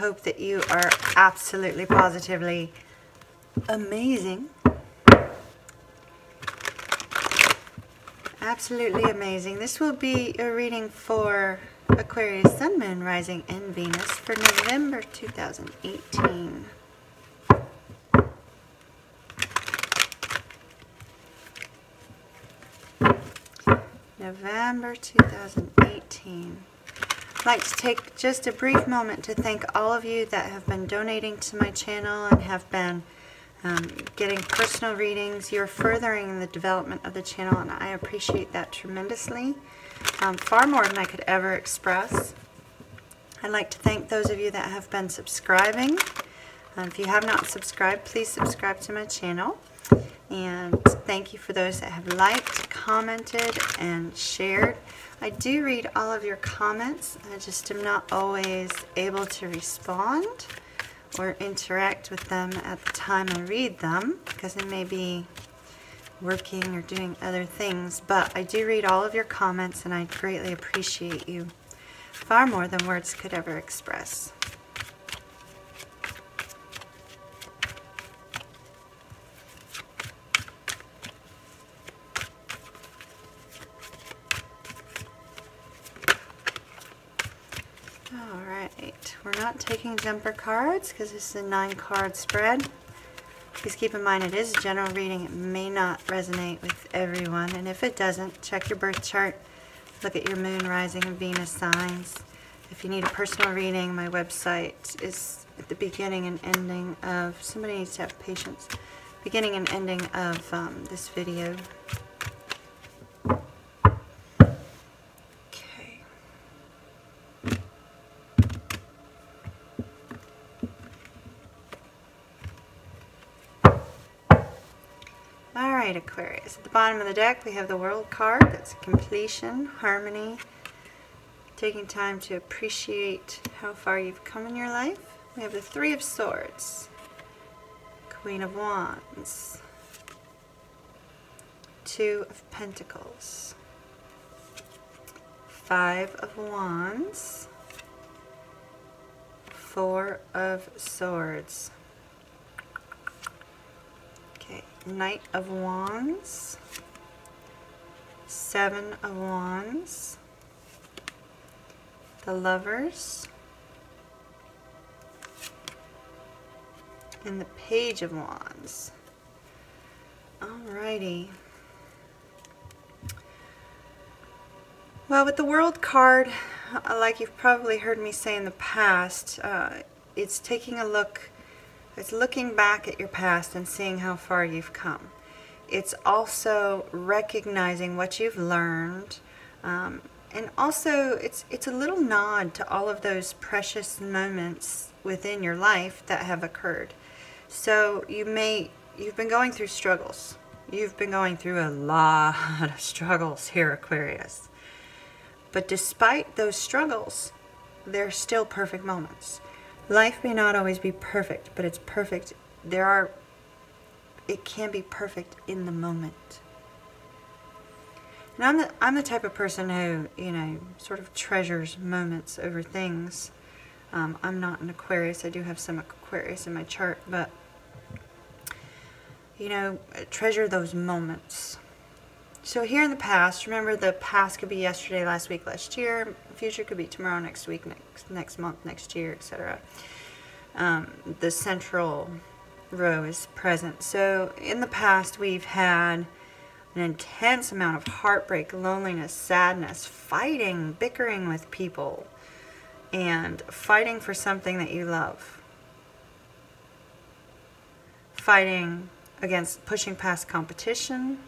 hope that you are absolutely, positively amazing. Absolutely amazing. This will be a reading for Aquarius, Sun, Moon, Rising, and Venus for November 2018. November 2018. I'd like to take just a brief moment to thank all of you that have been donating to my channel and have been getting personal readings. You're furthering the development of the channel, and I appreciate that tremendously, far more than I could ever express. I'd like to thank those of you that have been subscribing. If you have not subscribed, please subscribe to my channel. And thank you for those that have liked, commented, and shared. I do read all of your comments. I just am not always able to respond or interact with them at the time I read them, because I may be working or doing other things. But I do read all of your comments, and I greatly appreciate you, far more than words could ever express. We're not taking jumper cards because this is a 9-card spread. Please keep in mind it is a general reading. It may not resonate with everyone, and if it doesn't, check your birth chart. Look at your moon, rising, and Venus signs. If you need a personal reading, my website is at the beginning and ending of, somebody needs to have patience, beginning and ending of this video. Alright, Aquarius. At the bottom of the deck, we have the World card. That's completion, harmony, taking time to appreciate how far you've come in your life. We have the Three of Swords, Queen of Wands, Two of Pentacles, Five of Wands, Four of Swords. Knight of Wands, Seven of Wands, the Lovers, and the Page of Wands. Alrighty. Well, with the World card, like you've probably heard me say in the past, it's taking a look. It's looking back at your past and seeing how far you've come. It's also recognizing what you've learned. And also, it's a little nod to all of those precious moments within your life that have occurred. So you've been going through struggles. You've been going through a lot of struggles here, Aquarius. But despite those struggles, they're still perfect moments. Life may not always be perfect, but it's perfect. It can be perfect in the moment. And I'm the type of person who, sort of treasures moments over things. I'm not an Aquarius. I do have some Aquarius in my chart, but, treasure those moments. So here in the past, remember the past could be yesterday, last week, last year. The future could be tomorrow, next week, next month, next year, etc. The central row is present. So in the past, we've had an intense amount of heartbreak, loneliness, sadness, fighting, bickering with people, and fighting for something that you love. Fighting against pushing past competition.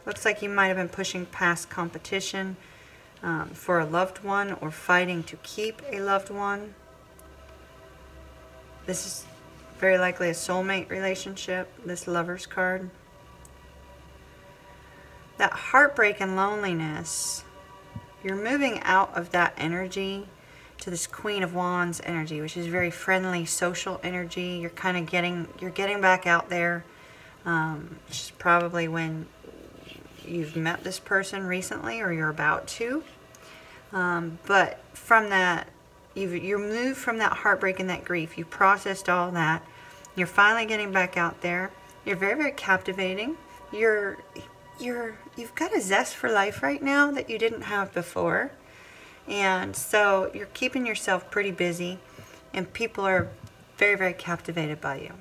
Looks like you might have been pushing past competition for a loved one, or fighting to keep a loved one. This is very likely a soulmate relationship, this Lover's card. That heartbreak and loneliness, you're moving out of that energy to this Queen of Wands energy, which is very friendly, social energy. You're kind of getting back out there. Which is probably when you've met this person recently, or you're about to. But from that, You're moved from that heartbreak and that grief. You processed all that. You're finally getting back out there. You're very, very captivating. You've got a zest for life right now that you didn't have before. And so you're keeping yourself pretty busy, and people are very, very captivated by you.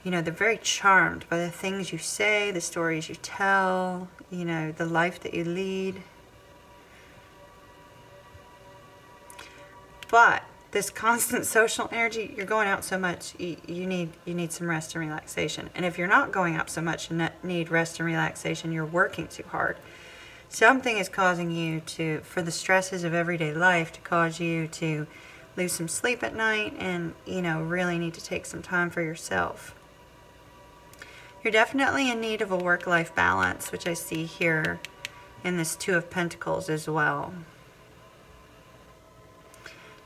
You know, they're very charmed by the things you say, the stories you tell, you know, the life that you lead. But this constant social energy, you're going out so much, you need some rest and relaxation. And if you're not going out so much and need rest and relaxation, you're working too hard. Something is causing you to, for the stresses of everyday life, to cause you to lose some sleep at night and, you know, really need to take some time for yourself. You're definitely in need of a work-life balance, which I see here in this Two of Pentacles as well.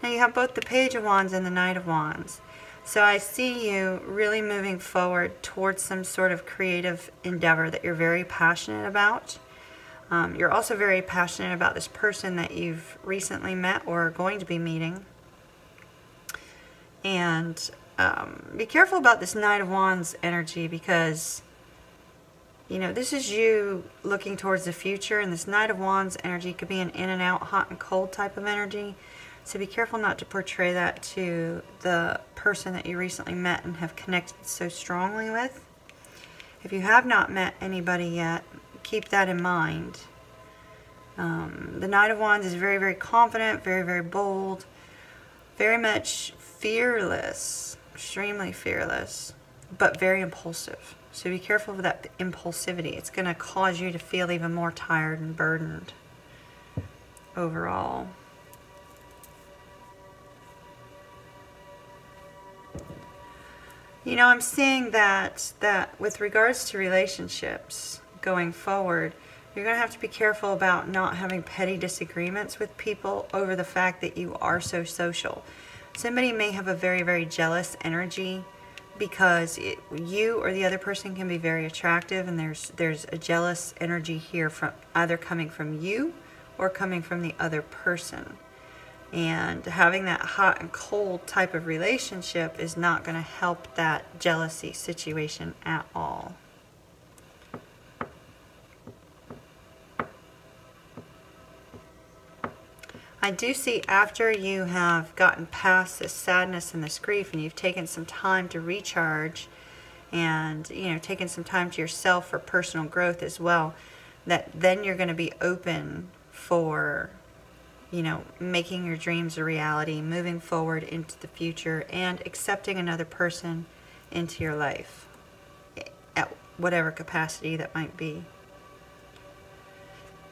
Now you have both the Page of Wands and the Knight of Wands. So I see you really moving forward towards some sort of creative endeavor that you're very passionate about. You're also very passionate about this person that you've recently met or are going to be meeting. And be careful about this Knight of Wands energy, because, you know, this is you looking towards the future, and this Knight of Wands energy could be an in and out, hot and cold type of energy. So be careful not to portray that to the person that you recently met and have connected so strongly with. If you have not met anybody yet, keep that in mind. The Knight of Wands is very, very confident, very, very bold, very much fearless, extremely fearless, but very impulsive. So be careful with that impulsivity. It's going to cause you to feel even more tired and burdened overall. You know, I'm seeing that with regards to relationships going forward, you're going to have to be careful about not having petty disagreements with people over the fact that you are so social. Somebody may have a very, very jealous energy because you or the other person can be very attractive, and there's a jealous energy here from either coming from you or coming from the other person. And having that hot and cold type of relationship is not going to help that jealousy situation at all. I do see after you have gotten past this sadness and this grief, and you've taken some time to recharge and, you know, taken some time to yourself for personal growth as well, that then you're going to be open for, you know, making your dreams a reality, moving forward into the future, and accepting another person into your life at whatever capacity that might be.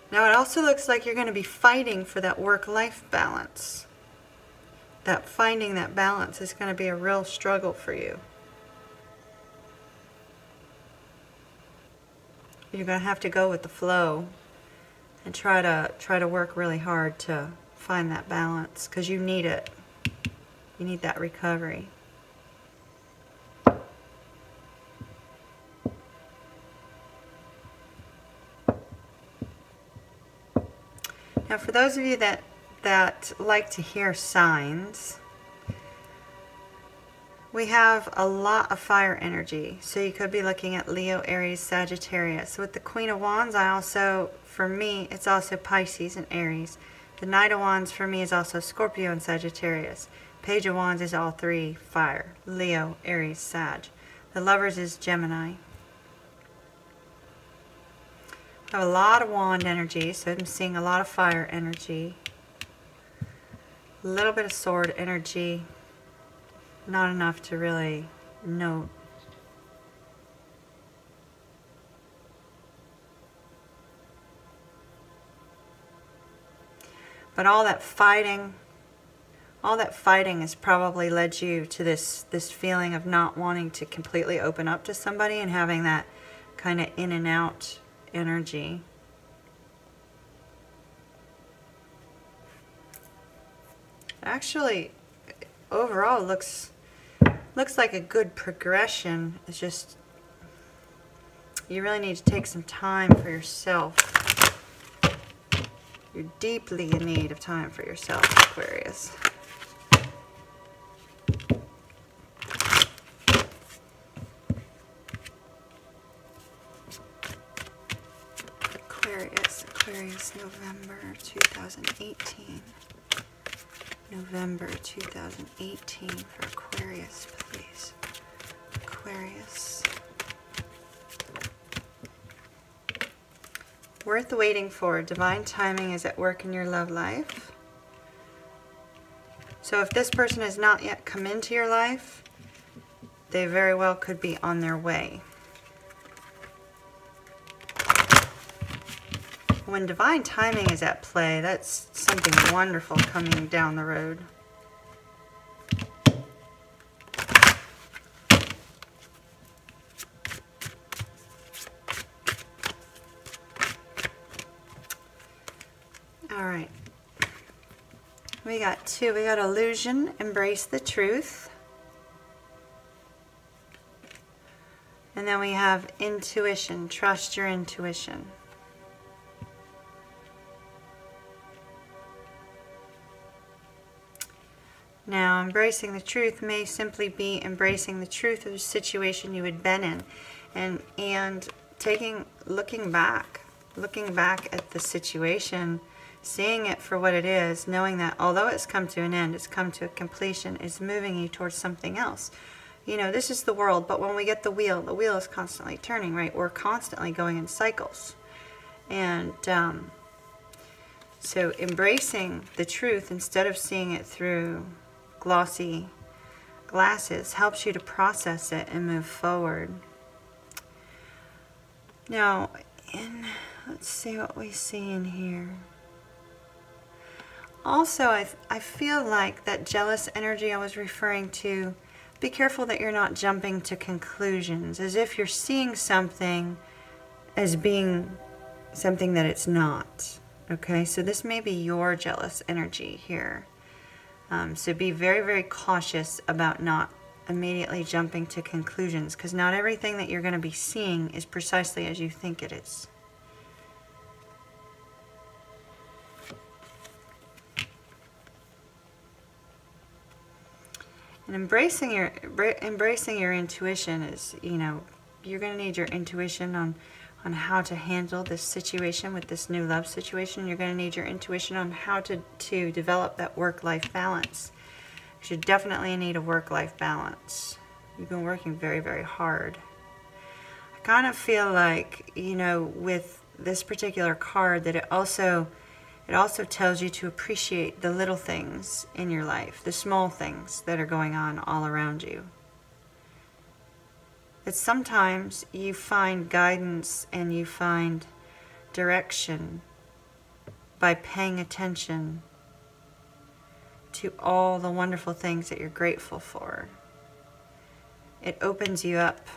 Now it also looks like you're going to be fighting for that work-life balance. That finding that balance is going to be a real struggle for you. You're going to have to go with the flow and try to work really hard to find that balance, because you need it. You need that recovery. Now for those of you that like to hear signs, we have a lot of fire energy. So you could be looking at Leo, Aries, Sagittarius. With the Queen of Wands, for me, it's also Pisces and Aries. The Knight of Wands for me is also Scorpio and Sagittarius. Page of Wands is all three fire. Leo, Aries, Sag. The Lovers is Gemini. I have a lot of wand energy, so I'm seeing a lot of fire energy. A little bit of sword energy. Not enough to really note. But all that fighting has probably led you to this feeling of not wanting to completely open up to somebody and having that kind of in and out energy. Actually, overall looks like a good progression. It's just you really need to take some time for yourself. You're deeply in need of time for yourself, Aquarius. Aquarius, November 2018. November 2018 for Aquarius, please. Aquarius. Worth waiting for. Divine timing is at work in your love life. So if this person has not yet come into your life, they very well could be on their way. When divine timing is at play, that's something wonderful coming down the road. All right. We got two. We got illusion, embrace the truth. And then we have intuition, trust your intuition. Now, embracing the truth may simply be embracing the truth of the situation you had been in, and looking back at the situation, seeing it for what it is, knowing that although it's come to an end, it's come to a completion, is moving you towards something else. You know, this is the world, but when we get the wheel is constantly turning, right? We're constantly going in cycles. And so embracing the truth instead of seeing it through glossy glasses helps you to process it and move forward. Now, let's see what we see in here. Also, I feel like that jealous energy I was referring to, be careful that you're not jumping to conclusions, as if you're seeing something as being something that it's not. Okay, so this may be your jealous energy here. So be very, very cautious about not immediately jumping to conclusions, because not everything that you're going to be seeing is precisely as you think it is. And embracing your intuition is, you know, you're going to need your intuition on how to handle this situation with this new love situation. You're going to need your intuition on how to develop that work-life balance. You definitely need a work-life balance. You've been working very, very hard. I kind of feel like, you know, with this particular card, that it also tells you to appreciate the little things in your life, the small things that are going on all around you. That sometimes you find guidance and you find direction by paying attention to all the wonderful things that you're grateful for. It opens you up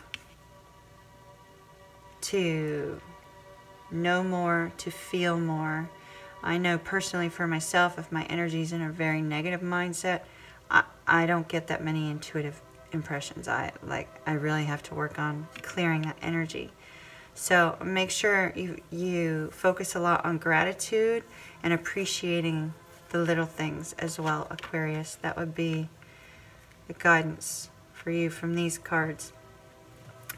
to know more, to feel more. I know personally for myself, if my energy's in a very negative mindset, I don't get that many intuitive impressions. I really have to work on clearing that energy. So make sure you focus a lot on gratitude and appreciating the little things as well, Aquarius. That would be the guidance for you from these cards.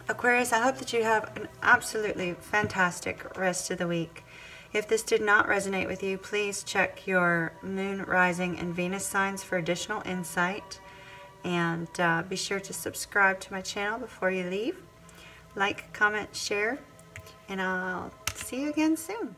Aquarius, I hope that you have an absolutely fantastic rest of the week. If this did not resonate with you, please check your Moon, Rising, and Venus signs for additional insight. And be sure to subscribe to my channel before you leave. Like, comment, share, and I'll see you again soon.